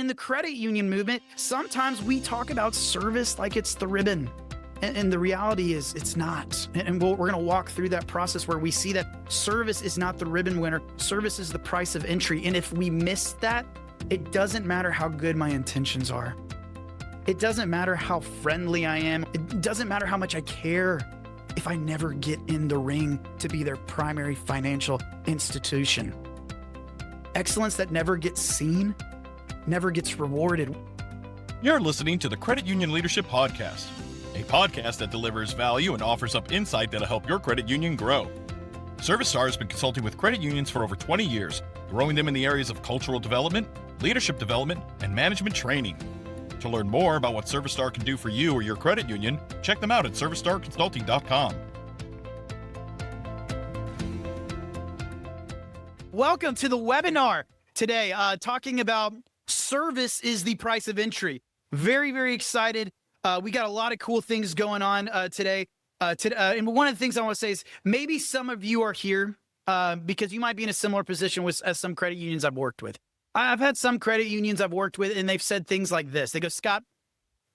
the credit union movement, sometimes we talk about service like it's the ribbon. And the reality is it's not. And we're going to walk through that process where we see that service is not the ribbon winner. Service is the price of entry. And if we miss that, it doesn't matter how good my intentions are. It doesn't matter how friendly I am. It doesn't matter how much I care if I never get in the ring to be their primary financial institution. Excellence that never gets seen, never gets rewarded. You're listening to the Credit Union Leadership Podcast, a podcast that delivers value and offers up insight that'll help your credit union grow. ServiceStar has been consulting with credit unions for over 20 years, growing them in the areas of cultural development, leadership development, and management training. To learn more about what ServiceStar can do for you or your credit union, check them out at servicestarconsulting.com. Welcome to the webinar today, talking about service is the price of entry. Very, very excited. We got a lot of cool things going on today. And one of the things I want to say is maybe some of you are here because you might be in a similar position as some credit unions I've worked with. I've had some credit unions I've worked with, and they've said things like this. They go, Scott,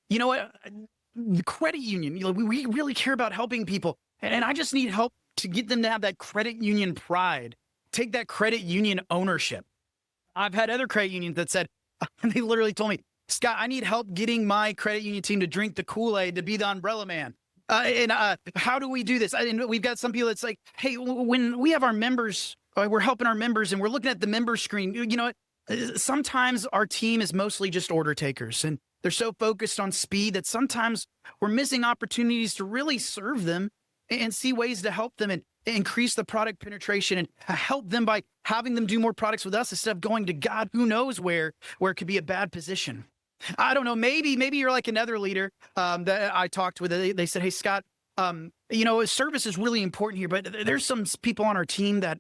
you know what? The credit union, we really care about helping people, and I just need help to get them to have that credit union pride, take that credit union ownership. I've had other credit unions that said, they literally told me, Scott, I need help getting my credit union team to drink the Kool-Aid, to be the umbrella man. How do we do this? And we've got some people that's like, hey, when we have our members, we're helping our members and we're looking at the member screen, you know what? Sometimes our team is mostly just order takers and they're so focused on speed that sometimes we're missing opportunities to really serve them and see ways to help them and increase the product penetration and help them by having them do more products with us instead of going to God, who knows where it could be a bad position. I don't know. Maybe you're like another leader that I talked with. They said, hey, Scott, service is really important here, but there's some people on our team that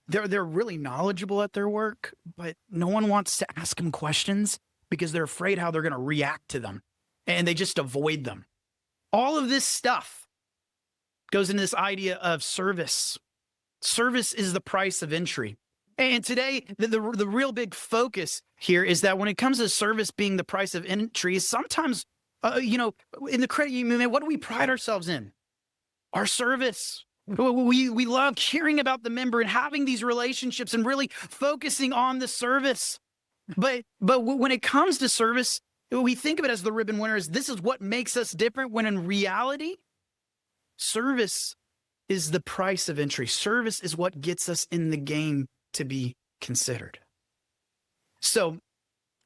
they're really knowledgeable at their work, but no one wants to ask them questions because they're afraid how they're going to react to them, and they just avoid them. All of this stuff goes into this idea of service. Service is the price of entry. And today, the real big focus here is that when it comes to service being the price of entry, sometimes, in the credit union movement, what do we pride ourselves in? Our service. We love hearing about the member and having these relationships and really focusing on the service. But when it comes to service, we think of it as the ribbon winners. This is what makes us different, when in reality, service is the price of entry. Service is what gets us in the game to be considered. So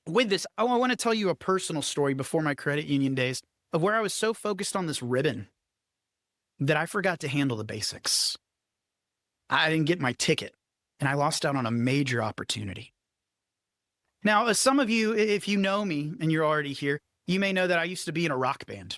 with this, I want to tell you a personal story before my credit union days of where I was so focused on this ribbon that I forgot to handle the basics. I didn't get my ticket and I lost out on a major opportunity. Now, as some of you, if you know me and you're already here, you may know that I used to be in a rock band.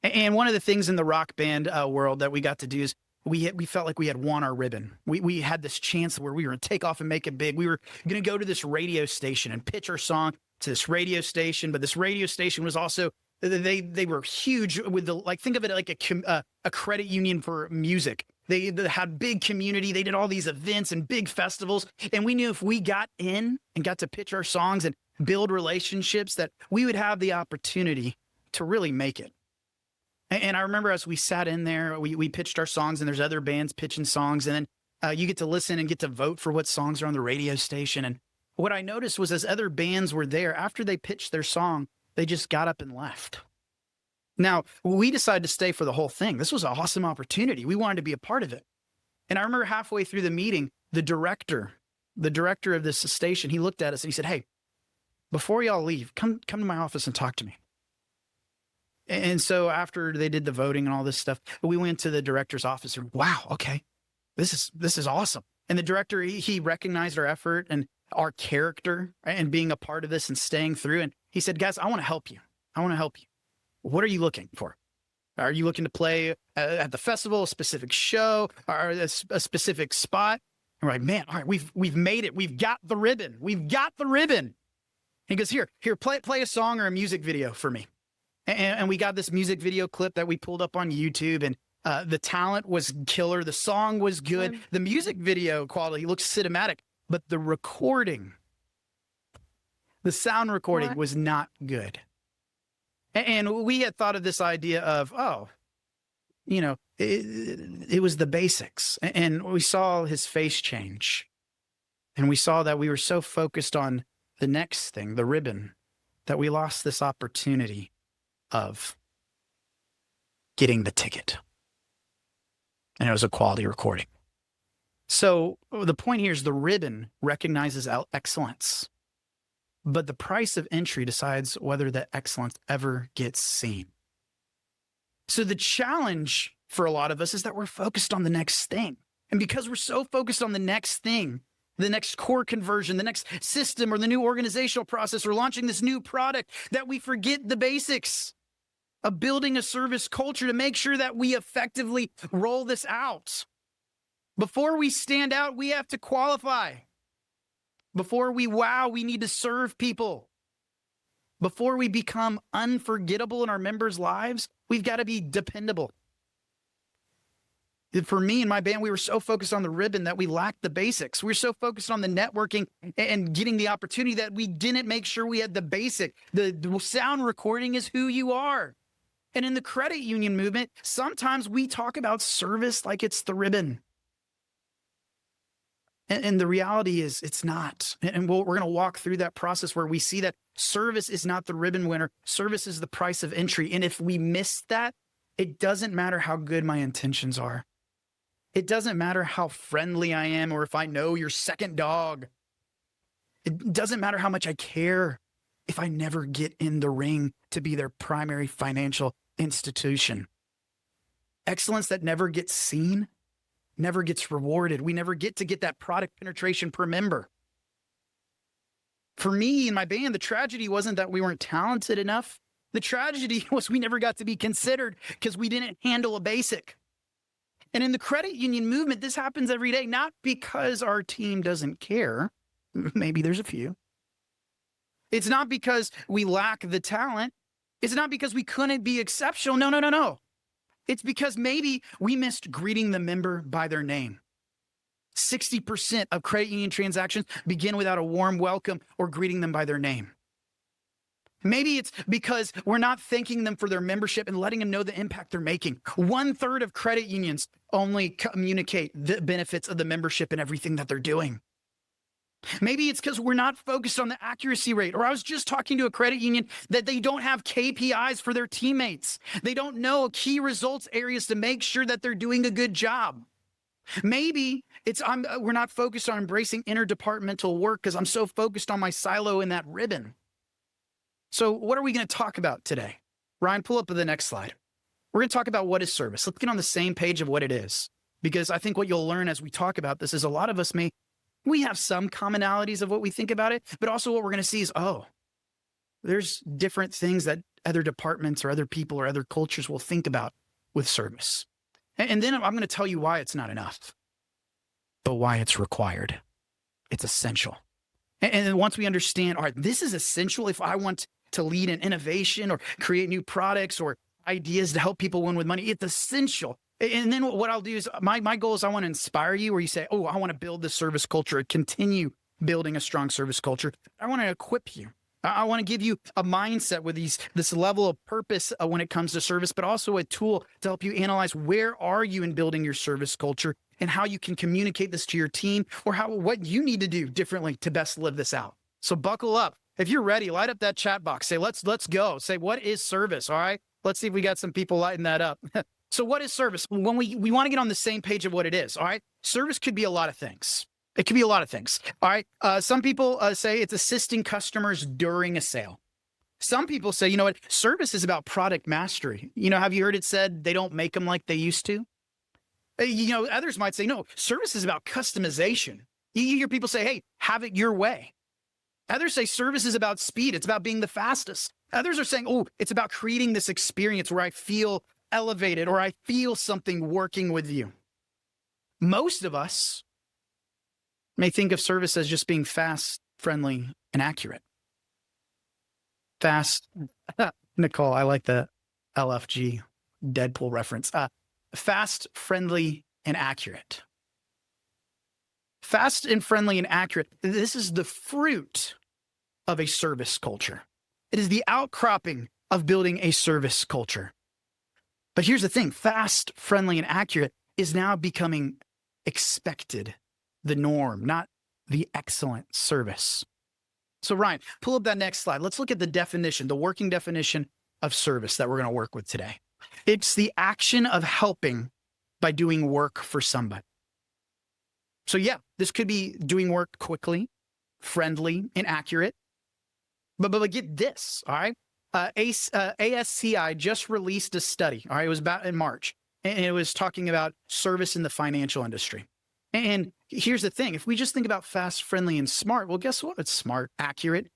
And one of the things in the rock band world that we got to do is we felt like we had won our ribbon. We had this chance where we were going to take off and make it big. We were going to go to this radio station and pitch our song to this radio station. But this radio station was also, they were huge with think of it like a credit union for music. They had big community. They did all these events and big festivals. And we knew if we got in and got to pitch our songs and build relationships, that we would have the opportunity to really make it. And I remember as we sat in there, we pitched our songs, and there's other bands pitching songs. And then you get to listen and get to vote for what songs are on the radio station. And what I noticed was as other bands were there, after they pitched their song, they just got up and left. Now, we decided to stay for the whole thing. This was an awesome opportunity. We wanted to be a part of it. And I remember halfway through the meeting, the director of this station, he looked at us and he said, hey, before y'all leave, come to my office and talk to me. And so after they did the voting and all this stuff, we went to the director's office and, wow, okay, this is awesome. And the director, he recognized our effort and our character and being a part of this and staying through. And he said, guys, I want to help you. What are you looking for? Are you looking to play at the festival, a specific show, or a specific spot? And we're like, man, all right, we've made it. We've got the ribbon. He goes, here, play a song or a music video for me. And we got this music video clip that we pulled up on YouTube, and the talent was killer. The song was good. The music video quality looks cinematic, but the recording The sound recording What? was not good. And we had thought of this idea of, oh, it was the basics. And we saw his face change. And we saw that we were so focused on the next thing, the ribbon, that we lost this opportunity of getting the ticket. And it was a quality recording. So the point here is the ribbon recognizes excellence, but the price of entry decides whether that excellence ever gets seen. So the challenge for a lot of us is that we're focused on the next thing. And because we're so focused on the next thing, the next core conversion, the next system, or the new organizational process, or launching this new product, that we forget the basics of building a service culture to make sure that we effectively roll this out. Before we stand out, we have to qualify. Before we wow, we need to serve people. Before we become unforgettable in our members' lives, we've got to be dependable. For me and my band, we were so focused on the ribbon that we lacked the basics. We were so focused on the networking and getting the opportunity that we didn't make sure we had the basic. The sound recording is who you are. And in the credit union movement, sometimes we talk about service like it's the ribbon. And the reality is it's not. And we're going to walk through that process where we see that service is not the ribbon winner. Service is the price of entry. And if we miss that, it doesn't matter how good my intentions are. It doesn't matter how friendly I am or if I know your second dog. It doesn't matter how much I care if I never get in the ring to be their primary financial institution. Excellence that never gets seen never gets rewarded. We never get to get that product penetration per member. For me and my band, the tragedy wasn't that we weren't talented enough. The tragedy was we never got to be considered because we didn't handle a basic. And in the credit union movement, this happens every day, not because our team doesn't care. Maybe there's a few. It's not because we lack the talent. It's not because we couldn't be exceptional. No. It's because maybe we missed greeting the member by their name. 60% of credit union transactions begin without a warm welcome or greeting them by their name. Maybe it's because we're not thanking them for their membership and letting them know the impact they're making. 1/3 of credit unions only communicate the benefits of the membership and everything that they're doing. Maybe it's because we're not focused on the accuracy rate. Or I was just talking to a credit union that they don't have KPIs for their teammates. They don't know key results areas to make sure that they're doing a good job. Maybe it's we're not focused on embracing interdepartmental work because I'm so focused on my silo in that ribbon. So what are we going to talk about today? Ryan, pull up the next slide. We're going to talk about what is service. Let's get on the same page of what it is. Because I think what you'll learn as we talk about this is a lot of us we have some commonalities of what we think about it, but also what we're going to see is, there's different things that other departments or other people or other cultures will think about with service. And then I'm going to tell you why it's not enough, but why it's required. It's essential. And then once we understand, all right, this is essential if I want to lead in innovation or create new products or ideas to help people win with money, it's essential. And then what I'll do is my goal is I want to inspire you where you say, I want to build this service culture, continue building a strong service culture. I want to equip you. I want to give you a mindset with this level of purpose when it comes to service, but also a tool to help you analyze where are you in building your service culture and how you can communicate this to your team or what you need to do differently to best live this out. So buckle up. If you're ready, light up that chat box. Say, let's go. Say, what is service? All right. Let's see if we got some people lighting that up. So what is service? When we want to get on the same page of what it is. All right. Service could be a lot of things. It could be a lot of things. All right. Some people say it's assisting customers during a sale. Some people say, service is about product mastery. Have you heard it said they don't make them like they used to? Others might say, no, service is about customization. You hear people say, hey, have it your way. Others say service is about speed. It's about being the fastest. Others are saying, it's about creating this experience where I feel elevated or I feel something working with you. Most of us may think of service as just being fast, friendly, and accurate. Fast. Nicole, I like the LFG Deadpool reference. Fast, friendly, and accurate. Fast and friendly and accurate. This is the fruit of a service culture. It is the outcropping of building a service culture. But here's the thing, fast, friendly, and accurate is now becoming expected, the norm, not the excellent service. So Ryan, pull up that next slide. Let's look at the definition, the working definition of service that we're going to work with today. It's the action of helping by doing work for somebody. So yeah, this could be doing work quickly, friendly, and accurate. But get this, all right? ASCI just released a study, all right? It was about in March, and it was talking about service in the financial industry. And here's the thing. If we just think about fast, friendly, and smart, well, guess what? It's smart, accurate.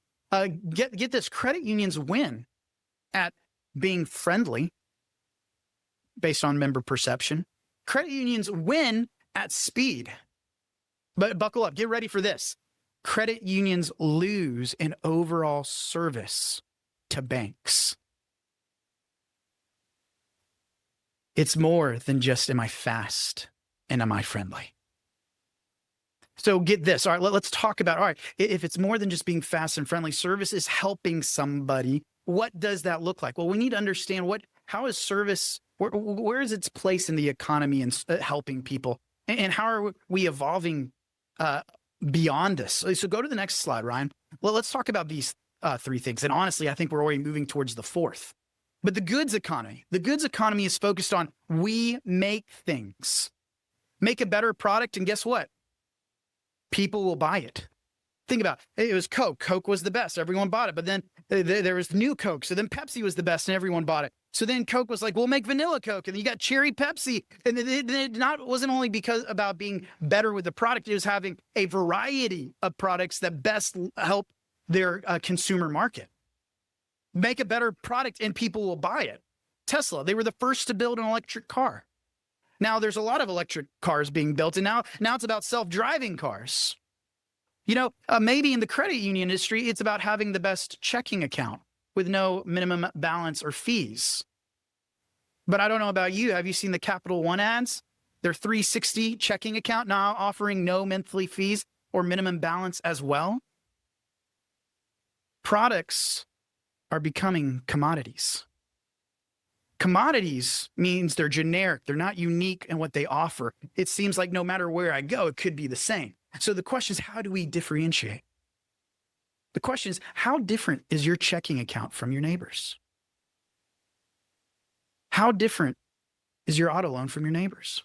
Get this. Credit unions win at being friendly based on member perception. Credit unions win at speed. But buckle up. Get ready for this. Credit unions lose in overall service to banks. It's more than just, am I fast and am I friendly? So get this. All right, let's talk about, all right, if it's more than just being fast and friendly, service is helping somebody. What does that look like? Well, we need to understand how is service, where is its place in the economy and helping people? And how are we evolving beyond this? So go to the next slide, Ryan. Well, let's talk about these three things. And honestly, I think we're already moving towards the fourth. But the goods economy is focused on we make things, make a better product, and guess what? People will buy it. Think about it. It was Coke. Coke was the best. Everyone bought it. But then there was new Coke. So then Pepsi was the best and everyone bought it. So then Coke was like, we'll make vanilla Coke. And then you got cherry Pepsi. And it wasn't only about being better with the product. It was having a variety of products that best help their consumer market. Make a better product and people will buy it. Tesla, they were the first to build an electric car. Now there's a lot of electric cars being built, and now it's about self-driving cars. You know, maybe in the credit union industry, it's about having the best checking account with no minimum balance or fees. But I don't know about you. Have you seen the Capital One ads? Their 360 checking account now offering no monthly fees or minimum balance as well. Products are becoming commodities. Commodities means they're generic. They're not unique in what they offer. It seems like no matter where I go, it could be the same. So the question is, how do we differentiate? The question is, how different is your checking account from your neighbor's? How different is your auto loan from your neighbor's?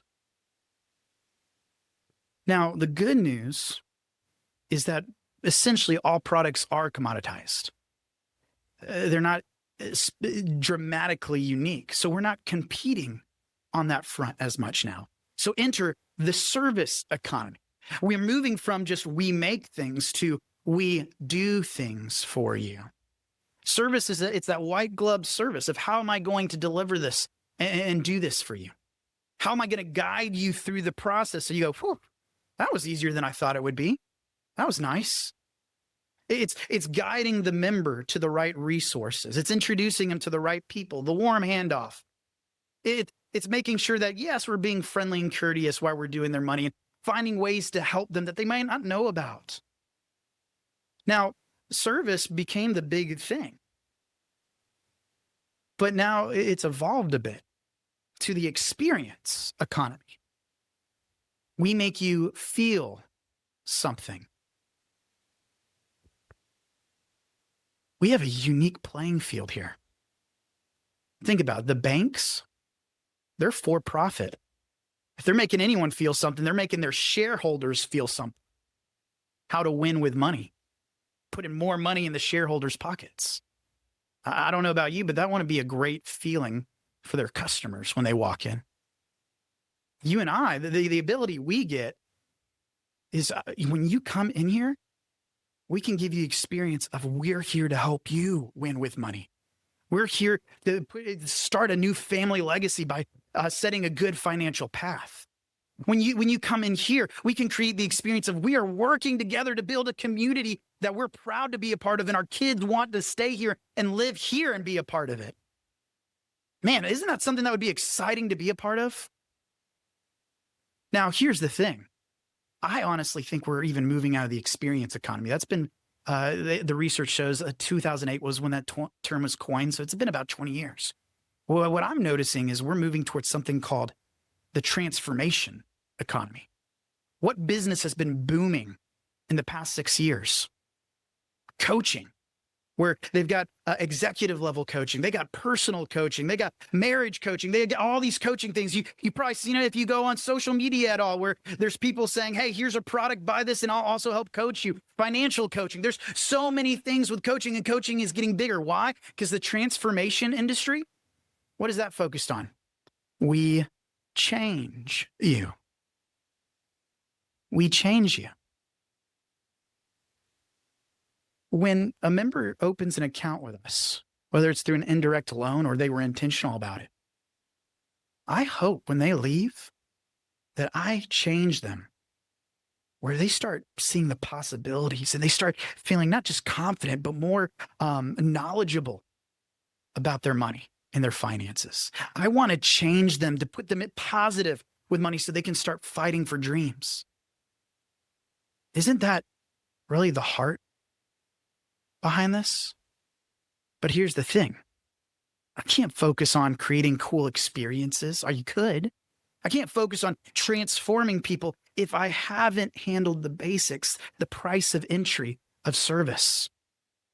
Now, the good news is that essentially all products are commoditized. They're not dramatically unique. So we're not competing on that front as much now. So enter the service economy. We're moving from just we make things to we do things for you. Service it's that white glove service of how am I going to deliver this and do this for you? How am I going to guide you through the process? So you go, whew, that was easier than I thought it would be. That was nice. It's guiding the member to the right resources. It's introducing them to the right people, the warm handoff. It's making sure that, yes, we're being friendly and courteous while we're doing their money and finding ways to help them that they might not know about. Now, service became the big thing. But now it's evolved a bit to the experience economy. We make you feel something. We have a unique playing field here. Think about it. The banks, they're for profit. If they're making anyone feel something, they're making their shareholders feel something. How to win with money. Putting more money in the shareholders' pockets. I don't know about you, but that want to be a great feeling for their customers when they walk in. You and I, the ability we get is when you come in here, we can give you experience of we're here to help you win with money. We're here to start a new family legacy by setting a good financial path. When you come in here, we can create the experience of we are working together to build a community that we're proud to be a part of, and our kids want to stay here and live here and be a part of it. Man, isn't that something that would be exciting to be a part of? Now, here's the thing. I honestly think we're even moving out of the experience economy. That's been The research shows 2008 was when that term was coined. So it's been about 20 years. Well, what I'm noticing is we're moving towards something called the transformation economy. What business has been booming in the past 6 years? Coaching, where they've got executive level coaching, they got personal coaching, they got marriage coaching, they got all these coaching things. You probably seen it if you go on social media at all, where there's people saying, hey, here's a product, buy this, and I'll also help coach you. Financial coaching. There's so many things with coaching, and coaching is getting bigger. Why? Because the transformation industry, what is that focused on? We change you. We change you. When a member opens an account with us, whether it's through an indirect loan or they were intentional about it, I hope when they leave that I change them, where they start seeing the possibilities and they start feeling not just confident, but more knowledgeable about their money and their finances. I want to change them to put them at positive with money so they can start fighting for dreams. Isn't that really the heart behind this? But here's the thing. I can't focus on creating cool experiences, or you could. I can't focus on transforming people if I haven't handled the basics, the price of entry of service.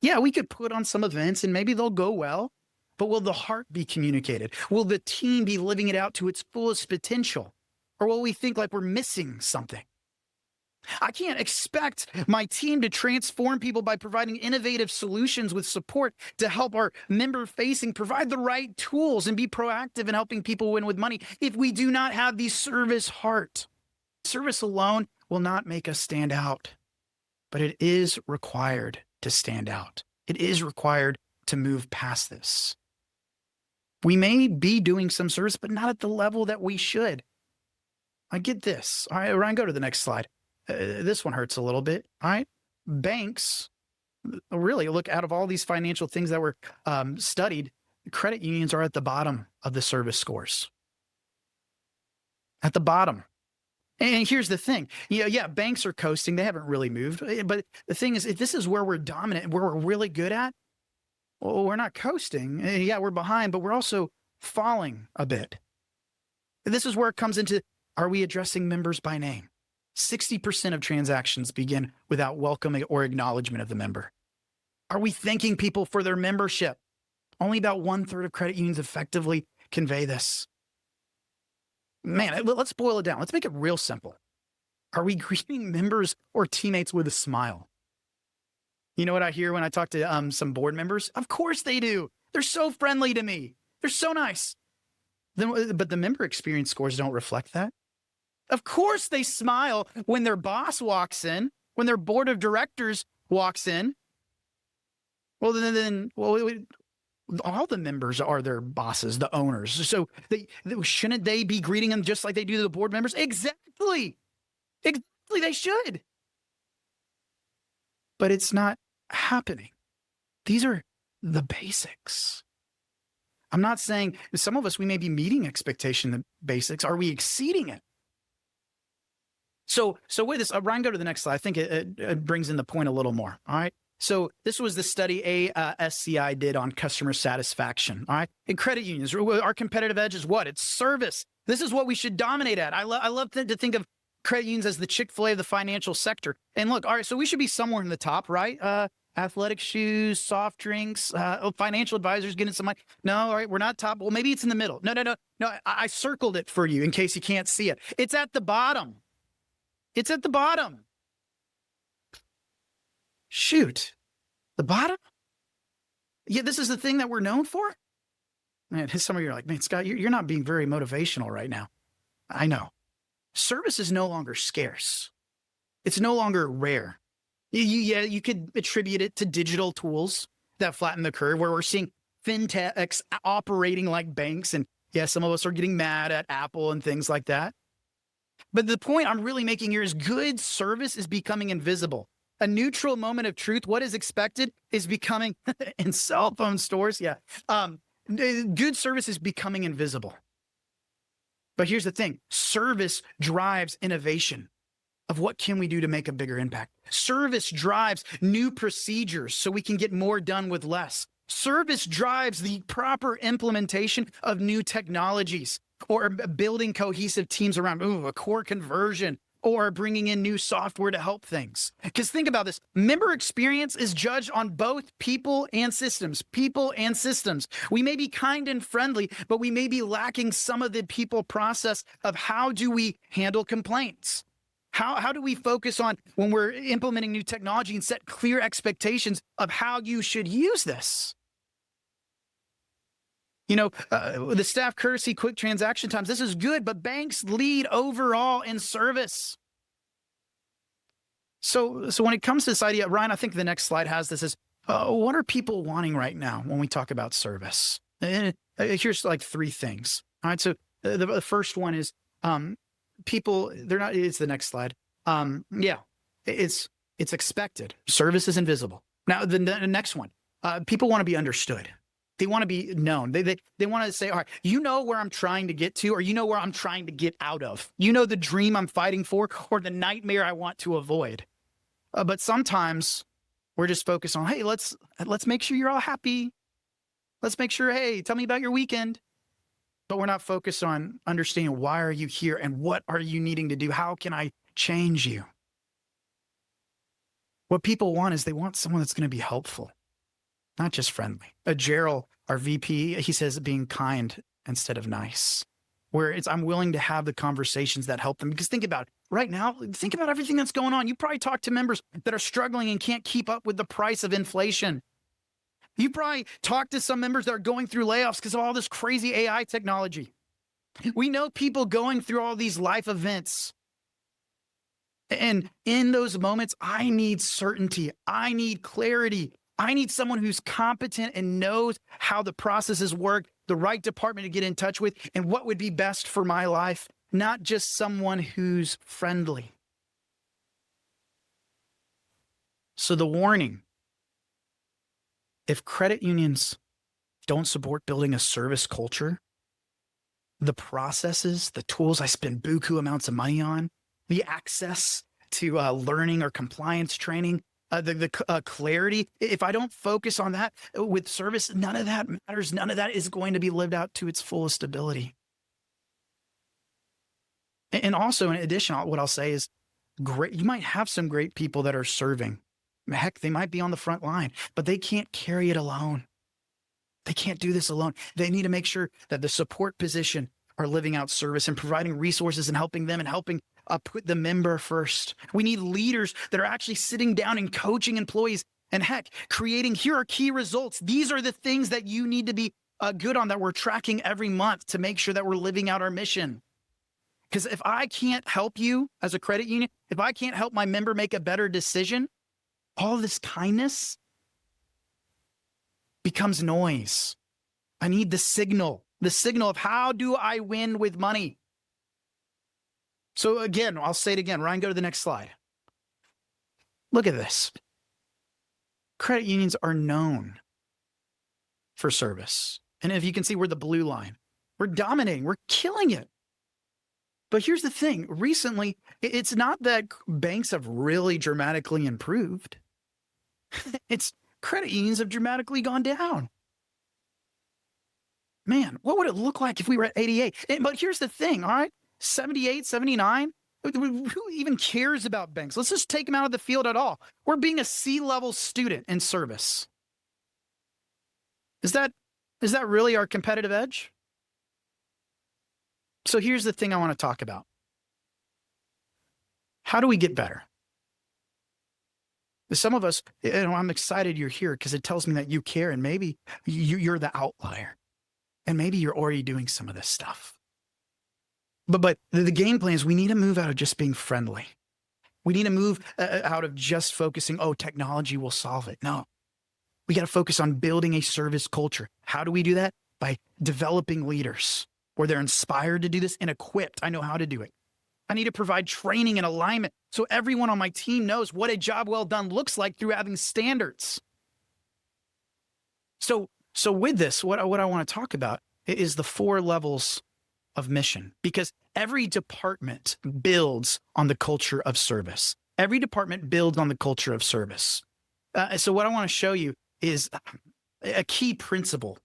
Yeah, we could put on some events and maybe they'll go well, but will the heart be communicated? Will the team be living it out to its fullest potential? Or will we think like we're missing something? I can't expect my team to transform people by providing innovative solutions with support to help our member facing provide the right tools and be proactive in helping people win with money if we do not have the service heart. Service alone will not make us stand out, but it is required to stand out. It is required to move past this. We may be doing some service, but not at the level that we should. I get this. All right, Ryan, go to the next slide. This one hurts a little bit. All right. Banks, really, look, out of all these financial things that were studied, credit unions are at the bottom of the service scores. At the bottom. And here's the thing. Yeah, banks are coasting. They haven't really moved. But the thing is, if this is where we're dominant, where we're really good at, well, we're not coasting. Yeah, we're behind, but we're also falling a bit. This is where it comes into, are we addressing members by name? 60% of transactions begin without welcome or acknowledgement of the member. Are we thanking people for their membership? Only about 1/3 of credit unions effectively convey this. Man, let's boil it down. Let's make it real simple. Are we greeting members or teammates with a smile? You know what I hear when I talk to some board members? Of course they do. They're so friendly to me. They're so nice. But the member experience scores don't reflect that. Of course they smile when their boss walks in, when their board of directors walks in. Well, then all the members are their bosses, the owners. So shouldn't they be greeting them just like they do to the board members? Exactly. Exactly, they should. But it's not happening. These are the basics. I'm not saying some of us, we may be meeting expectation, the basics. Are we exceeding it? So with this, Ryan, go to the next slide. I think it brings in the point a little more. All right. So this was the study ASCI did on customer satisfaction. All right. In credit unions, our competitive edge is what? It's service. This is what we should dominate at. I love to think of credit unions as the Chick-fil-A of the financial sector. And look, all right, so we should be somewhere in the top, right? Athletic shoes, soft drinks, financial advisors getting some money. No, all right, we're not top. Well, maybe it's in the middle. No. I circled it for you in case you can't see it. It's at the bottom. It's at the bottom. Shoot. The bottom? Yeah, this is the thing that we're known for? Man, some of you are like, man, Scott, you're not being very motivational right now. I know. Service is no longer scarce. It's no longer rare. You could attribute it to digital tools that flatten the curve, where we're seeing fintechs operating like banks. And yeah, some of us are getting mad at Apple and things like that. But the point I'm really making here is good service is becoming invisible. A neutral moment of truth, what is expected, is becoming in cell phone stores. Yeah. Good service is becoming invisible. But here's the thing. Service drives innovation. of what can we do to make a bigger impact. Service drives new procedures so we can get more done with less. Service drives the proper implementation of new technologies or building cohesive teams around a core conversion or bringing in new software to help things. Because think about this, member experience is judged on both people and systems. People and systems. We may be kind and friendly, but we may be lacking some of the people process of how do we handle complaints? How do we focus on when we're implementing new technology and set clear expectations of how you should use this? The staff courtesy, quick transaction times, this is good, but banks lead overall in service. So when it comes to this idea, Ryan, I think the next slide has this is, what are people wanting right now when we talk about service? And here's like three things. All right. So the first one is, people, it's the next slide. It's expected. Service is invisible. Now, the next one, people want to be understood. They want to be known. They want to say, all right, you know where I'm trying to get to, or you know where I'm trying to get out of. You know the dream I'm fighting for, or the nightmare I want to avoid. But sometimes we're just focused on, hey, let's make sure you're all happy. Let's make sure, hey, tell me about your weekend. But we're not focused on understanding why are you here and what are you needing to do? How can I change you? What people want is they want someone that's going to be helpful, not just friendly. Gerald, our VP, he says being kind instead of nice, where I'm willing to have the conversations that help them. Because think about it, right now, think about everything that's going on. You probably talk to members that are struggling and can't keep up with the price of inflation. You probably talk to some members that are going through layoffs because of all this crazy AI technology. We know people going through all these life events. And in those moments, I need certainty. I need clarity. I need someone who's competent and knows how the processes work, the right department to get in touch with, and what would be best for my life, not just someone who's friendly. So the warning, if credit unions don't support building a service culture, the processes, the tools I spend buku amounts of money on, the access to learning or compliance training, the clarity, if I don't focus on that with service, none of that matters. None of that is going to be lived out to its fullest ability. And also, in addition, what I'll say is, great. You might have some great people that are serving. Heck, they might be on the front line, but they can't carry it alone. They can't do this alone. They need to make sure that the support position are living out service and providing resources and helping them and helping put the member first. We need leaders that are actually sitting down and coaching employees and heck, creating, here are key results. These are the things that you need to be good on that we're tracking every month to make sure that we're living out our mission. Because if I can't help you as a credit union, if I can't help my member make a better decision, all this kindness becomes noise. I need the signal of how do I win with money? So again, I'll say it again. Ryan, go to the next slide. Look at this. Credit unions are known for service. And if you can see, we're the blue line. We're dominating. We're killing it. But here's the thing. Recently, it's not that banks have really dramatically improved. It's credit unions have dramatically gone down. Man, what would it look like if we were at 88? But here's the thing, all right? 78, 79, who even cares about banks? Let's just take them out of the field at all. We're being a C-level student in service. Is that really our competitive edge? So here's the thing I want to talk about. How do we get better? Some of us, I'm excited you're here because it tells me that you care and maybe you're the outlier. And maybe you're already doing some of this stuff. But the game plan is we need to move out of just being friendly. We need to move out of just focusing, technology will solve it. No, we got to focus on building a service culture. How do we do that? By developing leaders where they're inspired to do this and equipped. I know how to do it. I need to provide training and alignment so everyone on my team knows what a job well done looks like through having standards. So with this, what I want to talk about is the 4 levels of mission, because every department builds on the culture of service. Every department builds on the culture of service. So what I want to show you is a key principle.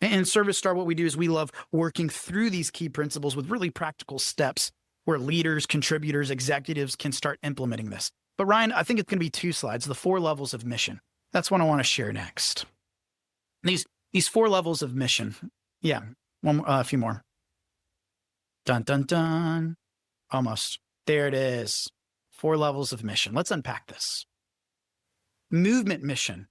And Service Star, what we do is we love working through these key principles with really practical steps where leaders, contributors, executives can start implementing this. But Ryan, I think it's going to be 2 slides, the 4 levels of mission. That's what I want to share next. These 4 levels of mission. Yeah, a few more. Dun, dun, dun. Almost. There it is. 4 levels of mission. Let's unpack this. Movement mission.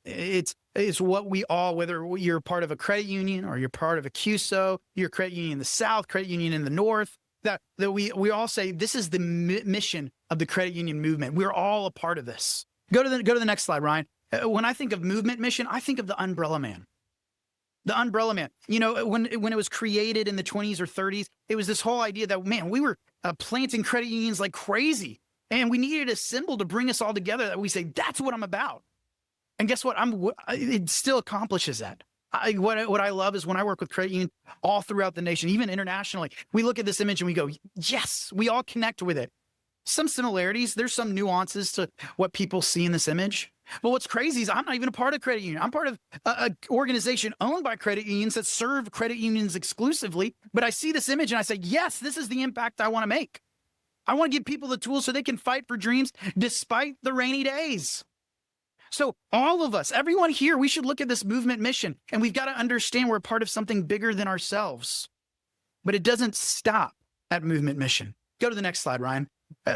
It's what we all, whether you're part of a credit union or you're part of a QSO, you're a credit union in the South, credit union in the North, that we all say this is the mission of the credit union movement. We're all a part of this. Go to the next slide, Ryan. When I think of movement mission, I think of the umbrella man. The umbrella man. You know, when it was created in the 20s or 30s, it was this whole idea that, man, we were planting credit unions like crazy. And we needed a symbol to bring us all together that we say, that's what I'm about. And guess what? It still accomplishes that. What I love is when I work with credit union all throughout the nation, even internationally, we look at this image and we go, yes, we all connect with it. Some similarities, there's some nuances to what people see in this image. But what's crazy is I'm not even a part of credit union. I'm part of an organization owned by credit unions that serve credit unions exclusively. But I see this image and I say, yes, this is the impact I want to make. I want to give people the tools so they can fight for dreams despite the rainy days. So all of us, everyone here, we should look at this movement mission, and we've got to understand we're part of something bigger than ourselves. But it doesn't stop at movement mission. Go to the next slide, Ryan.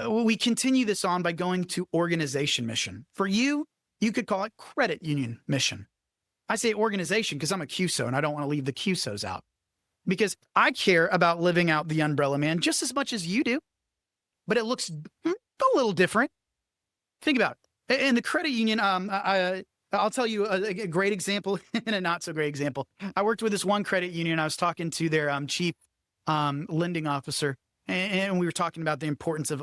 We continue this on by going to organization mission. For you, you could call it credit union mission. I say organization because I'm a QSO and I don't want to leave the QSOs out, because I care about living out the umbrella man just as much as you do, but it looks a little different. Think about it. In the credit union, I'll tell you a great example and a not so great example. I worked with this one credit union. I was talking to their chief lending officer, and we were talking about the importance of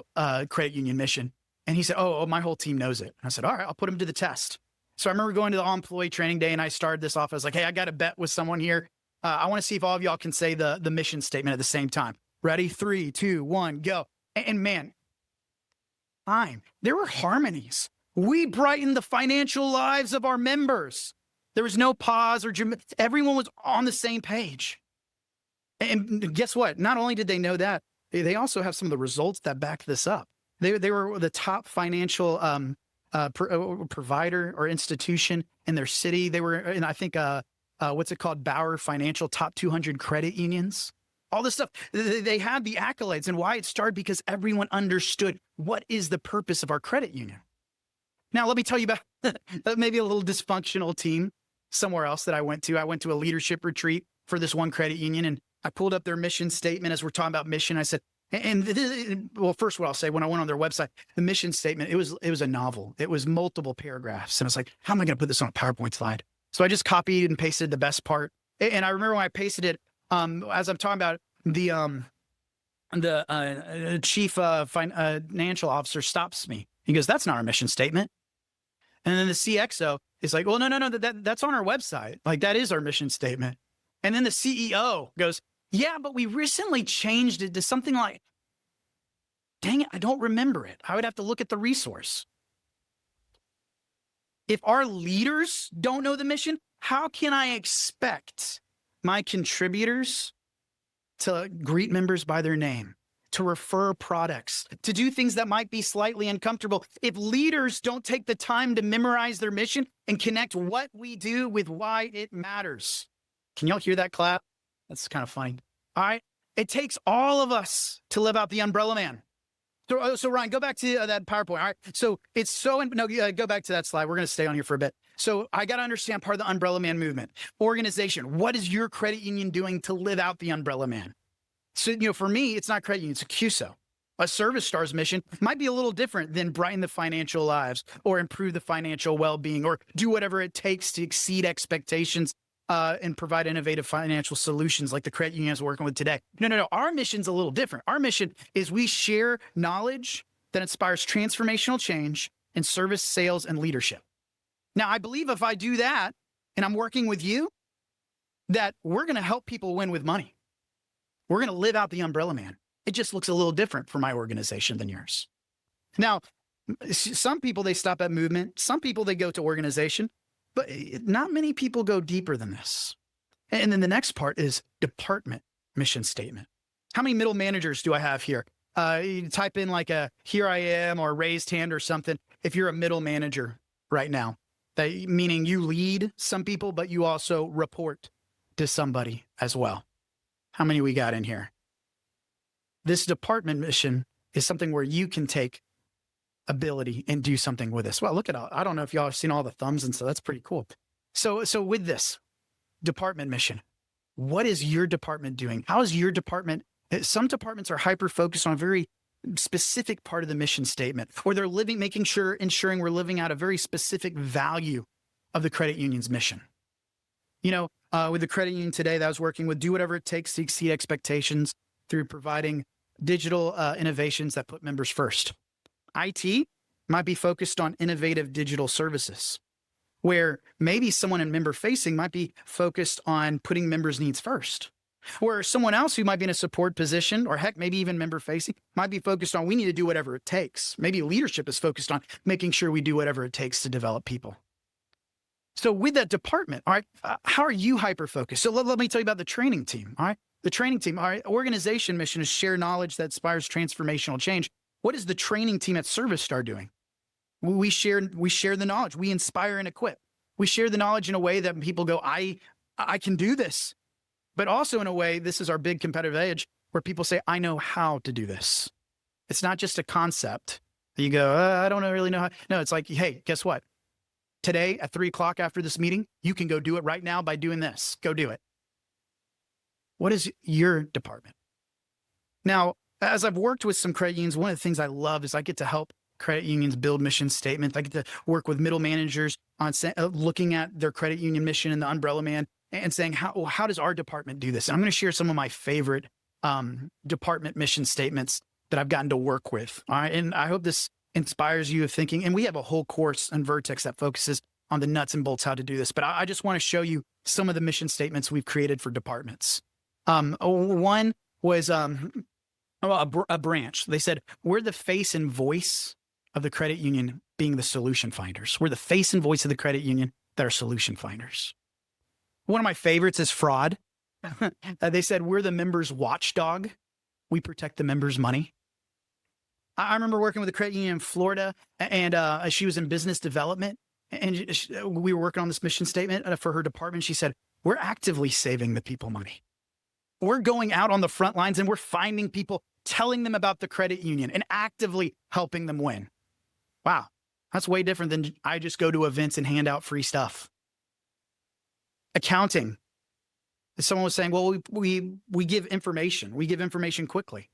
credit union mission. And he said, oh, my whole team knows it. And I said, all right, I'll put them to the test. So I remember going to the all-employee training day, and I started this off. I was like, hey, I got a bet with someone here. I want to see if all of y'all can say the mission statement at the same time. Ready? 3, 2, 1, go. And man, there were harmonies. We brightened the financial lives of our members. There was no pause or everyone was on the same page. And guess what? Not only did they know that, they also have some of the results that back this up. They were the top financial provider or institution in their city. They were, and I think, what's it called? Bauer Financial, top 200 credit unions. All this stuff. They had the accolades, and why it started because everyone understood what is the purpose of our credit union. Now, let me tell you about maybe a little dysfunctional team somewhere else that I went to. I went to a leadership retreat for this one credit union, and I pulled up their mission statement as we're talking about mission. I said, well, first what I'll say, when I went on their website, the mission statement, it was a novel. It was multiple paragraphs. And I was like, how am I going to put this on a PowerPoint slide? So I just copied and pasted the best part. And I remember when I pasted it, as I'm talking about the chief financial officer stops me. He goes, that's not our mission statement. And then the CXO is like, well, no, that's on our website. Like, that is our mission statement. And then the CEO goes, yeah, but we recently changed it to something like, dang it, I don't remember it. I would have to look at the resource. If our leaders don't know the mission, how can I expect my contributors to greet members by their name, to refer products, to do things that might be slightly uncomfortable? If leaders don't take the time to memorize their mission and connect what we do with why it matters. Can y'all hear that clap? That's kind of funny. All right. It takes all of us to live out the umbrella man. So Ryan, go back to that PowerPoint. All right. So go back to that slide. We're going to stay on here for a bit. So I got to understand part of the umbrella man movement. Organization. What is your credit union doing to live out the umbrella man? So, for me, it's not credit union, it's a QSO. A Service Star's mission might be a little different than brighten the financial lives or improve the financial well-being or do whatever it takes to exceed expectations and provide innovative financial solutions like the credit union is working with today. No. Our mission's a little different. Our mission is we share knowledge that inspires transformational change in service, sales, and leadership. Now, I believe if I do that and I'm working with you, that we're going to help people win with money. We're going to live out the umbrella man. It just looks a little different for my organization than yours. Now, some people, they stop at movement. Some people, they go to organization, but not many people go deeper than this. And then the next part is department mission statement. How many middle managers do I have here? You type in like a here I am or raised hand or something. If you're a middle manager right now, that meaning you lead some people, but you also report to somebody as well. How many we got in here? This department mission is something where you can take ability and do something with this. Well, look at all, I don't know if y'all have seen all the thumbs and so that's pretty cool. So with this department mission, what is your department doing? How is your department? Some departments are hyper focused on a very specific part of the mission statement, or they're ensuring we're living out a very specific value of the credit union's mission. You know, with the credit union today that I was working with, do whatever it takes to exceed expectations through providing digital innovations that put members first. IT might be focused on innovative digital services, where maybe someone in member facing might be focused on putting members' needs first. Or someone else who might be in a support position, or heck, maybe even member facing, might be focused on we need to do whatever it takes. Maybe leadership is focused on making sure we do whatever it takes to develop people. So with that department, all right, how are you hyper-focused? So let me tell you about the training team, all right? The training team, all right, organization mission is share knowledge that inspires transformational change. What is the training team at Service Star doing? We share the knowledge. We inspire and equip. We share the knowledge in a way that people go, I can do this. But also in a way, this is our big competitive edge, where people say, I know how to do this. It's not just a concept. You go, I don't really know how. No, it's like, hey, guess what? Today at 3:00 after this meeting, you can go do it right now by doing this. Go do it. What is your department? Now, as I've worked with some credit unions, one of the things I love is I get to help credit unions build mission statements. I get to work with middle managers on looking at their credit union mission and the umbrella man and saying, how does our department do this? And I'm going to share some of my favorite department mission statements that I've gotten to work with. All right. And I hope this inspires you of thinking. And we have a whole course in Vertex that focuses on the nuts and bolts, how to do this. But I just want to show you some of the mission statements we've created for departments. One was a branch. They said, we're the face and voice of the credit union being the solution finders. We're the face and voice of the credit union that are solution finders. One of my favorites is fraud. They said, we're the members' watchdog. We protect the members' money. I remember working with a credit union in Florida, and she was in business development, and we were working on this mission statement for her department. She said, we're actively saving the people money. We're going out on the front lines and we're finding people, telling them about the credit union and actively helping them win. Wow, that's way different than I just go to events and hand out free stuff. Accounting. Someone was saying, well, we give information. We give information quickly.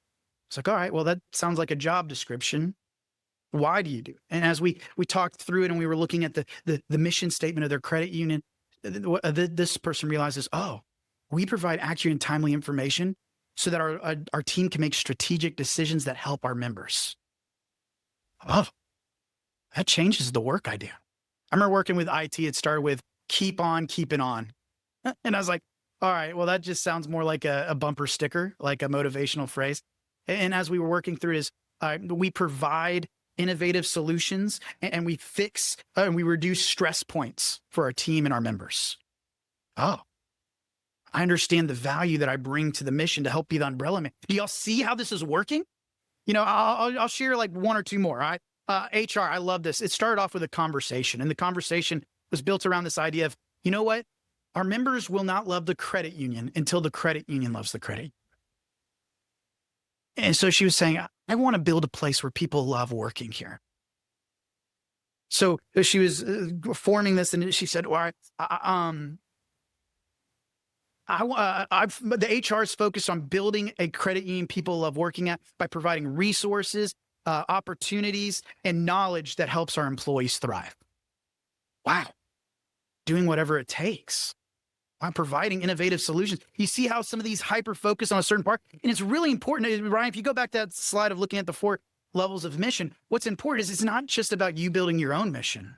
It's like, all right, well, that sounds like a job description. Why do you do it? And as we talked through it and we were looking at the mission statement of their credit union, this person realizes, oh, we provide accurate and timely information so that our team can make strategic decisions that help our members. Oh, that changes the work I do. I remember working with IT. It started with keep on keeping on. And I was like, all right, well, that just sounds more like a bumper sticker, like a motivational phrase. And as we were working through it, we provide innovative solutions and we fix and we reduce stress points for our team and our members. Oh, I understand the value that I bring to the mission to help be the umbrella man. Do y'all see how this is working? You know, I'll share like one or two more. All right. HR, I love this. It started off with a conversation, and the conversation was built around this idea of, you know what? Our members will not love the credit union until the credit union loves the credit. And so she was saying, I want to build a place where people love working here. So she was forming this, and she said, well, the HR is focused on building a credit union people love working at by providing resources, opportunities, and knowledge that helps our employees thrive. Wow. Doing whatever it takes. By providing innovative solutions. You see how some of these hyper-focus on a certain part? And it's really important, Ryan, if you go back to that slide of looking at the 4 levels of mission, what's important is it's not just about you building your own mission.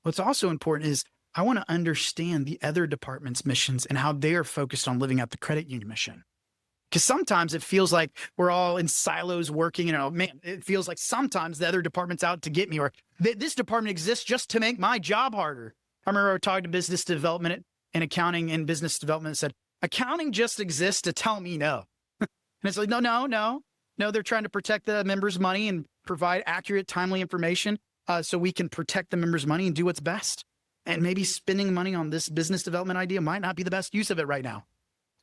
What's also important is I want to understand the other department's missions and how they are focused on living out the credit union mission. Because sometimes it feels like we're all in silos working, and oh man, it feels like sometimes the other department's out to get me, or this department exists just to make my job harder. I remember I talked to business development and accounting and business development and said, accounting just exists to tell me no. And it's like, no, they're trying to protect the members' money and provide accurate, timely information so we can protect the members' money and do what's best. And maybe spending money on this business development idea might not be the best use of it right now.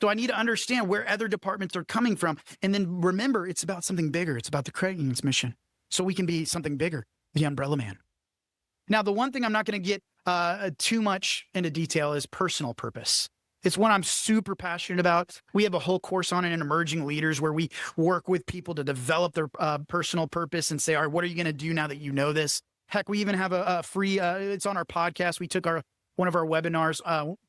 So I need to understand where other departments are coming from. And then remember, it's about something bigger. It's about the credit union's mission. So we can be something bigger, the umbrella man. Now, the one thing I'm not going to get too much into detail is personal purpose. It's one I'm super passionate about. We have a whole course on it in Emerging Leaders where we work with people to develop their personal purpose and say, all right, what are you going to do now that you know this? Heck, we even have a free, it's on our podcast. We took one of our webinars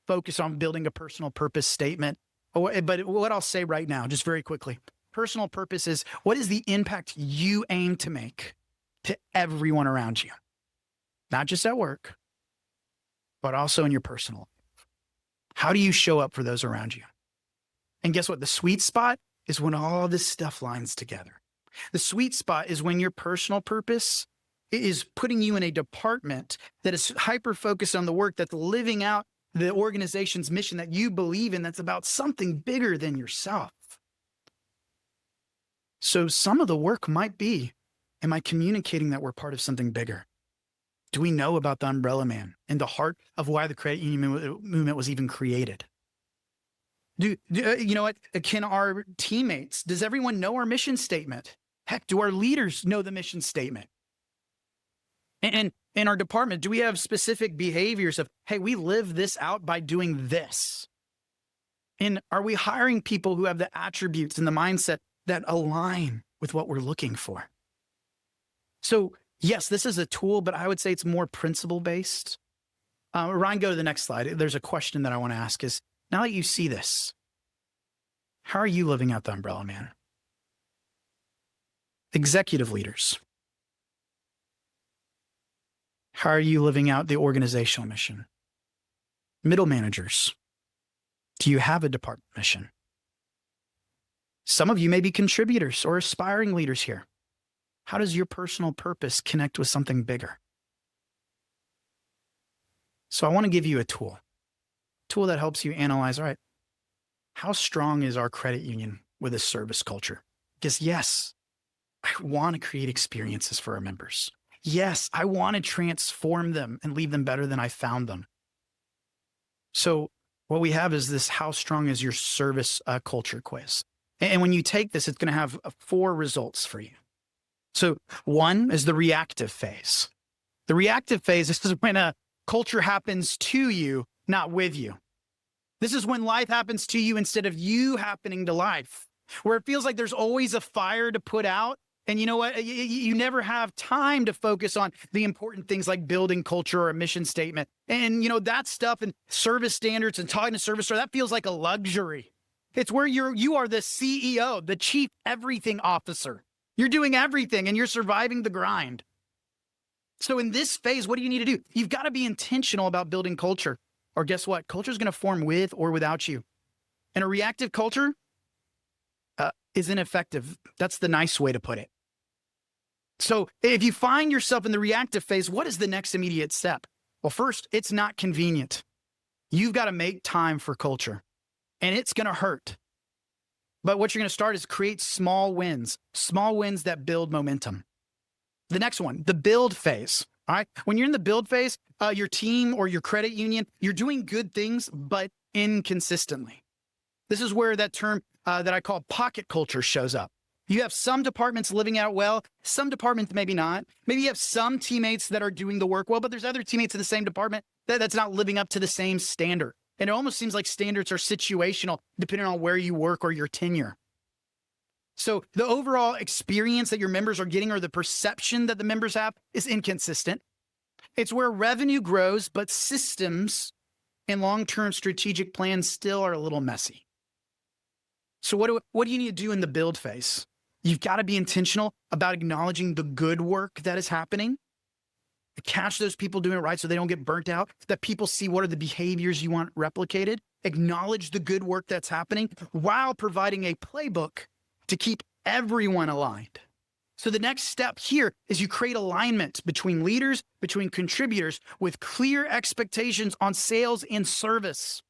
focused on building a personal purpose statement. But what I'll say right now, just very quickly, personal purpose is, what is the impact you aim to make to everyone around you? Not just at work, but also in your personal life. How do you show up for those around you? And guess what? The sweet spot is when all this stuff lines together. The sweet spot is when your personal purpose is putting you in a department that is hyper-focused on the work that's living out the organization's mission that you believe in, that's about something bigger than yourself. So some of the work might be, am I communicating that we're part of something bigger? Do we know about the umbrella man and the heart of why the credit union movement was even created? You know what? Can our teammates, does everyone know our mission statement? Heck, do our leaders know the mission statement? And in our department, do we have specific behaviors of, hey, we live this out by doing this? And are we hiring people who have the attributes and the mindset that align with what we're looking for? So yes, this is a tool, but I would say it's more principle-based. Ryan, go to the next slide. There's a question that I want to ask is, now that you see this, how are you living out the umbrella man? Executive leaders, how are you living out the organizational mission? Middle managers, do you have a department mission? Some of you may be contributors or aspiring leaders here. How does your personal purpose connect with something bigger? So I want to give you a tool that helps you analyze, all right, how strong is our credit union with a service culture? Because yes, I want to create experiences for our members. Yes, I want to transform them and leave them better than I found them. So what we have is this, how strong is your service culture quiz? And when you take this, it's going to have 4 results for you. So 1 is the reactive phase. The reactive phase, this is when a culture happens to you, not with you. This is when life happens to you instead of you happening to life, where it feels like there's always a fire to put out. And you know what? You never have time to focus on the important things like building culture or a mission statement. And you know, that stuff and service standards and talking to service, that feels like a luxury. It's where you are the CEO, the chief everything officer. You're doing everything and you're surviving the grind. So in this phase, what do you need to do? You've got to be intentional about building culture. Or guess what? Culture is going to form with or without you. And a reactive culture is ineffective. That's the nice way to put it. So if you find yourself in the reactive phase, what is the next immediate step? Well, first, it's not convenient. You've got to make time for culture, and it's going to hurt. But what you're going to start is create small wins that build momentum. The next one, the build phase. All right. When you're in the build phase, your team or your credit union, you're doing good things, but inconsistently. This is where that term that I call pocket culture shows up. You have some departments living out well, some departments maybe not. Maybe you have some teammates that are doing the work well, but there's other teammates in the same department that's not living up to the same standard. And it almost seems like standards are situational depending on where you work or your tenure. So the overall experience that your members are getting or the perception that the members have is inconsistent. It's where revenue grows, but systems and long-term strategic plans still are a little messy. So what do you need to do in the build phase? You've got to be intentional about acknowledging the good work that is happening. Catch those people doing it right so they don't get burnt out, that people see what are the behaviors you want replicated, acknowledge the good work that's happening while providing a playbook to keep everyone aligned. So the next step here is you create alignment between leaders, between contributors with clear expectations on sales and service.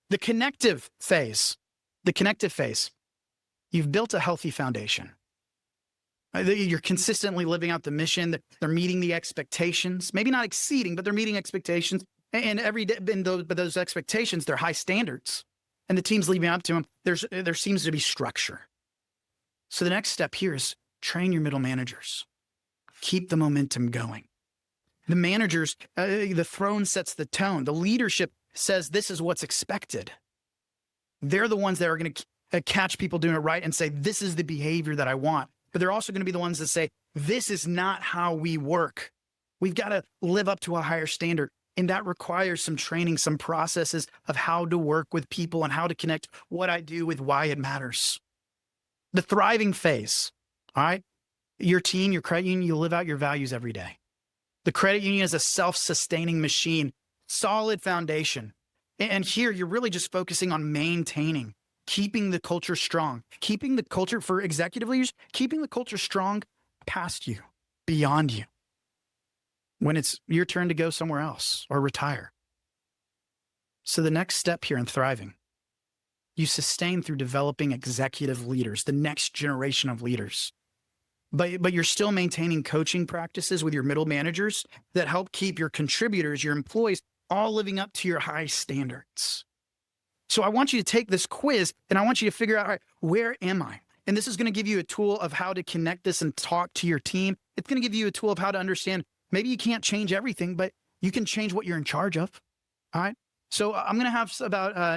The connective phase, you've built a healthy foundation. You're consistently living out the mission. They're meeting the expectations, maybe not exceeding, but they're meeting expectations. And every day, but those expectations, they're high standards. And the team's living up to them. There seems to be structure. So the next step here is train your middle managers. Keep the momentum going. The managers, the throne sets the tone. The leadership says this is what's expected. They're the ones that are going to catch people doing it right and say, this is the behavior that I want. But they're also going to be the ones that say, this is not how we work. We've got to live up to a higher standard. And that requires some training, some processes of how to work with people and how to connect what I do with why it matters. The thriving phase, all right? Your team, your credit union, you live out your values every day. The credit union is a self-sustaining machine, solid foundation. And here you're really just focusing on maintaining, keeping the culture strong, keeping the culture for executive leaders, keeping the culture strong past you, beyond you, when it's your turn to go somewhere else or retire. So the next step here in thriving, you sustain through developing executive leaders, the next generation of leaders. But you're still maintaining coaching practices with your middle managers that help keep your contributors, your employees, all living up to your high standards. So I want you to take this quiz and I want you to figure out, all right, where am I? And this is going to give you a tool of how to connect this and talk to your team. It's going to give you a tool of how to understand, maybe you can't change everything, but you can change what you're in charge of. All right. So I'm going to have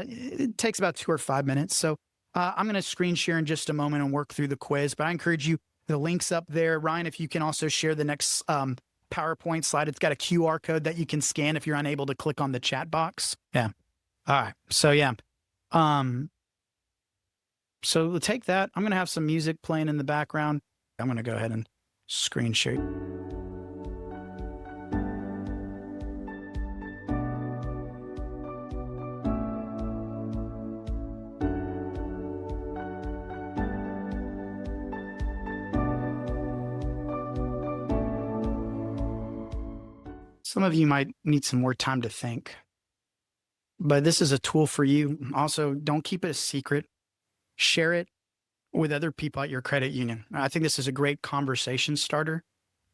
it takes about 2 or 5 minutes. So I'm going to screen share in just a moment and work through the quiz, but I encourage you, the link's up there. Ryan, if you can also share the next PowerPoint slide, it's got a QR code that you can scan if you're unable to click on the chat box. Yeah. All right. So yeah. So we'll take that. I'm going to have some music playing in the background. I'm going to go ahead and screen share. Some of you might need some more time to think, but this is a tool for you. Also, don't keep it a secret. Share it with other people at your credit union. I think this is a great conversation starter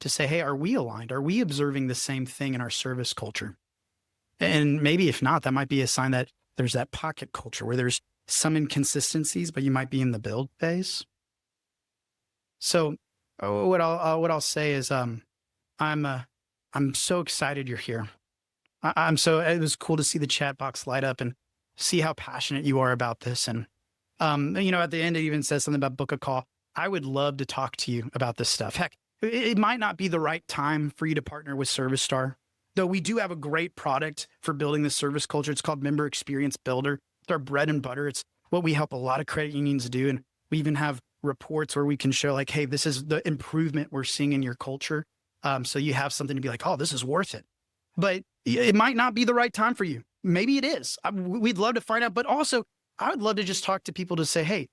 to say, hey, are we aligned? Are we observing the same thing in our service culture? And maybe if not, that might be a sign that there's that pocket culture where there's some inconsistencies, but you might be in the build phase. So what I'll say is I'm so excited you're here. It was cool to see the chat box light up and see how passionate you are about this. And, at the end, it even says something about book a call. I would love to talk to you about this stuff. Heck, it might not be the right time for you to partner with Service Star, though we do have a great product for building the service culture. It's called Member Experience Builder. It's our bread and butter. It's what we help a lot of credit unions do. And we even have reports where we can show like, hey, this is the improvement we're seeing in your culture. So you have something to be like, oh, this is worth it. But it might not be the right time for you. Maybe it is. We'd love to find out. But also, I would love to just talk to people to say, hey,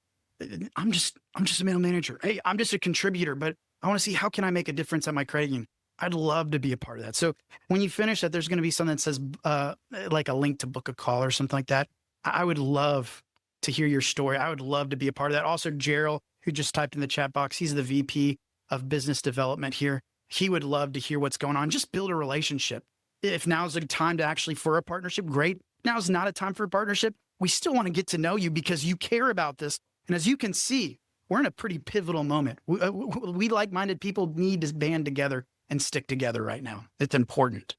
I'm just a middle manager. Hey, I'm just a contributor, but I want to see how can I make a difference at my credit union. I'd love to be a part of that. So when you finish that, there's going to be something that says like a link to book a call or something like that. I would love to hear your story. I would love to be a part of that. Also, Gerald, who just typed in the chat box, he's the VP of business development here. He would love to hear what's going on. Just build a relationship. If now's a time to actually for a partnership, great. Now's not a time for a partnership. We still want to get to know you because you care about this. And as you can see, we're in a pretty pivotal moment. We like-minded people need to band together and stick together right now. It's important.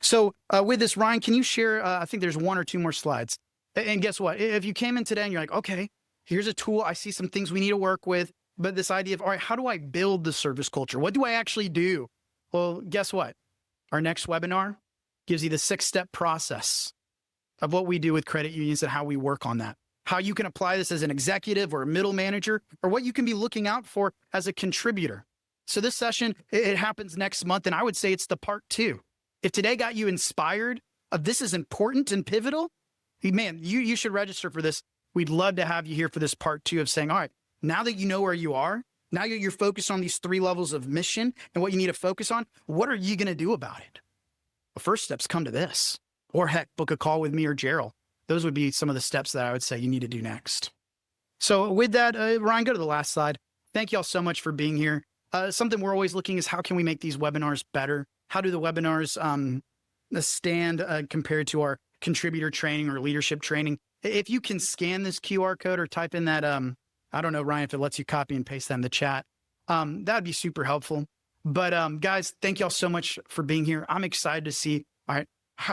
So with this, Ryan, can you share, I think there's 1 or 2 more slides. And guess what? If you came in today and you're like, okay, here's a tool. I see some things we need to work with. But this idea of, all right, how do I build the service culture? What do I actually do? Well, guess what? Our next webinar gives you the 6-step process of what we do with credit unions and how we work on that. How you can apply this as an executive or a middle manager, or what you can be looking out for as a contributor. So this session, it happens next month, and I would say it's the part 2. If today got you inspired of this is important and pivotal, man, you should register for this. We'd love to have you here for this part 2 of saying, all right, now that you know where you are, now you're focused on these 3 levels of mission and what you need to focus on, what are you going to do about it? The first steps come to this. Or heck, book a call with me or Gerald. Those would be some of the steps that I would say you need to do next. So with that, Ryan, go to the last slide. Thank you all so much for being here. Something we're always looking is how can we make these webinars better? How do the webinars stand compared to our contributor training or leadership training? If you can scan this QR code or type in that, I don't know, Ryan, if it lets you copy and paste that in the chat, that'd be super helpful. But guys, thank y'all so much for being here. I'm excited to see, all right,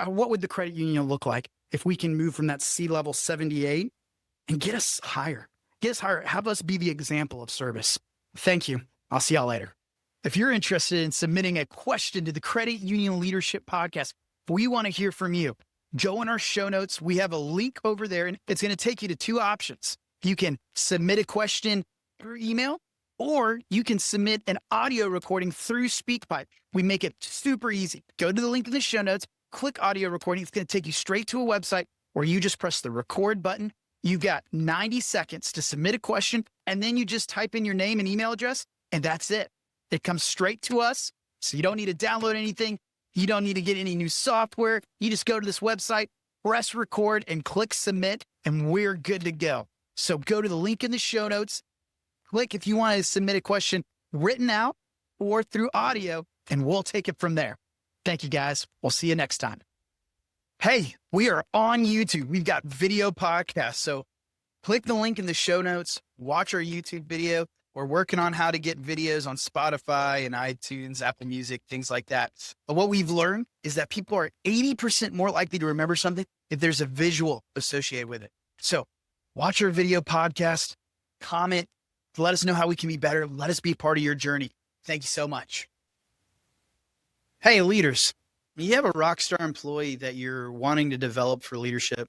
what would the credit union look like if we can move from that C-level 78 and get us higher? Get us higher. Have us be the example of service. Thank you. I'll see y'all later. If you're interested in submitting a question to the Credit Union Leadership Podcast, we want to hear from you. Go in our show notes. We have a link over there, and it's going to take you to 2 options. You can submit a question through email, or you can submit an audio recording through SpeakPipe. We make it super easy. Go to the link in the show notes, click audio recording. It's going to take you straight to a website where you just press the record button. You've got 90 seconds to submit a question, and then you just type in your name and email address, and that's it. It comes straight to us, so you don't need to download anything. You don't need to get any new software. You just go to this website, press record, and click submit, and we're good to go. So go to the link in the show notes, click if you want to submit a question written out or through audio, and we'll take it from there. Thank you, guys. We'll see you next time. Hey, we are on YouTube. We've got video podcasts. So click the link in the show notes, watch our YouTube video. We're working on how to get videos on Spotify and iTunes, Apple Music, things like that. But what we've learned is that people are 80% more likely to remember something if there's a visual associated with it. So watch our video podcast, comment, let us know how we can be better. Let us be part of your journey. Thank you so much. Hey, leaders, you have a rock star employee that you're wanting to develop for leadership,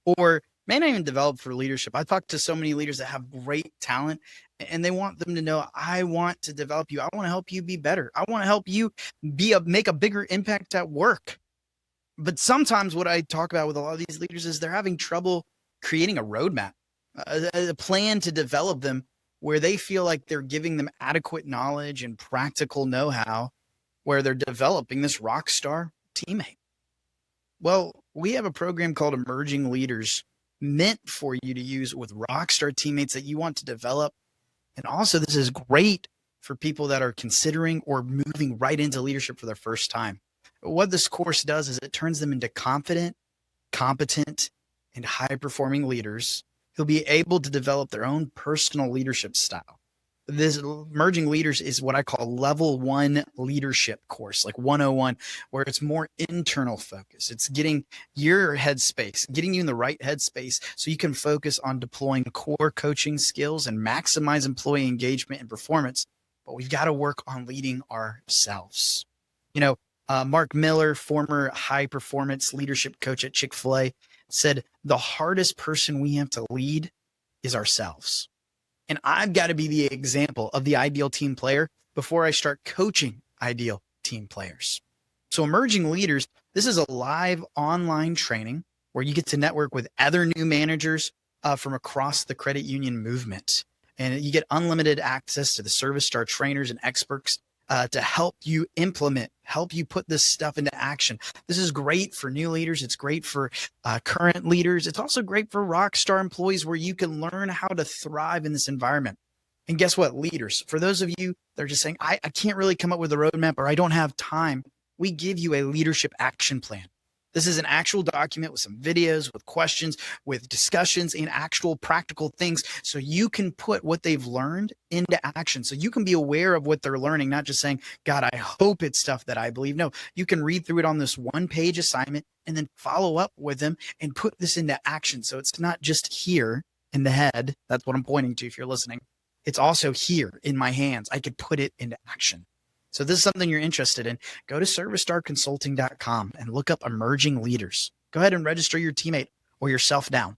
or may not even develop for leadership. I talk to so many leaders that have great talent, and they want them to know, I want to develop you. I want to help you be better. I want to help you make a bigger impact at work. But sometimes what I talk about with a lot of these leaders is they're having trouble creating a roadmap, a plan to develop them where they feel like they're giving them adequate knowledge and practical know-how where they're developing this rock star teammate. Well, we have a program called Emerging Leaders meant for you to use with rock star teammates that you want to develop. And also, this is great for people that are considering or moving right into leadership for their first time. What this course does is it turns them into confident, competent, and high-performing leaders who'll be able to develop their own personal leadership style. This Emerging Leaders is what I call level 1 leadership course, like 101, where it's more internal focus. It's getting your headspace, getting you in the right headspace so you can focus on deploying core coaching skills and maximize employee engagement and performance. But we've got to work on leading ourselves. You know, Mark Miller, former high performance leadership coach at Chick-fil-A, said the hardest person we have to lead is ourselves. And I've got to be the example of the ideal team player before I start coaching ideal team players. So Emerging Leaders, this is a live online training where you get to network with other new managers from across the credit union movement. And you get unlimited access to the Service Star trainers and experts to help you implement, help you put this stuff into action. This is great for new leaders. It's great for current leaders. It's also great for rock star employees where you can learn how to thrive in this environment. And guess what, leaders? For those of you that are just saying, I can't really come up with a roadmap or I don't have time, we give you a leadership action plan. This is an actual document with some videos, with questions, with discussions, and actual practical things so you can put what they've learned into action. So you can be aware of what they're learning, not just saying, God, I hope it's stuff that I believe. No, you can read through it on this 1-page assignment and then follow up with them and put this into action. So it's not just here in the head. That's what I'm pointing to if you're listening. It's also here in my hands. I could put it into action. So this is something you're interested in. Go to servicestarconsulting.com and look up Emerging Leaders. Go ahead and register your teammate or yourself down.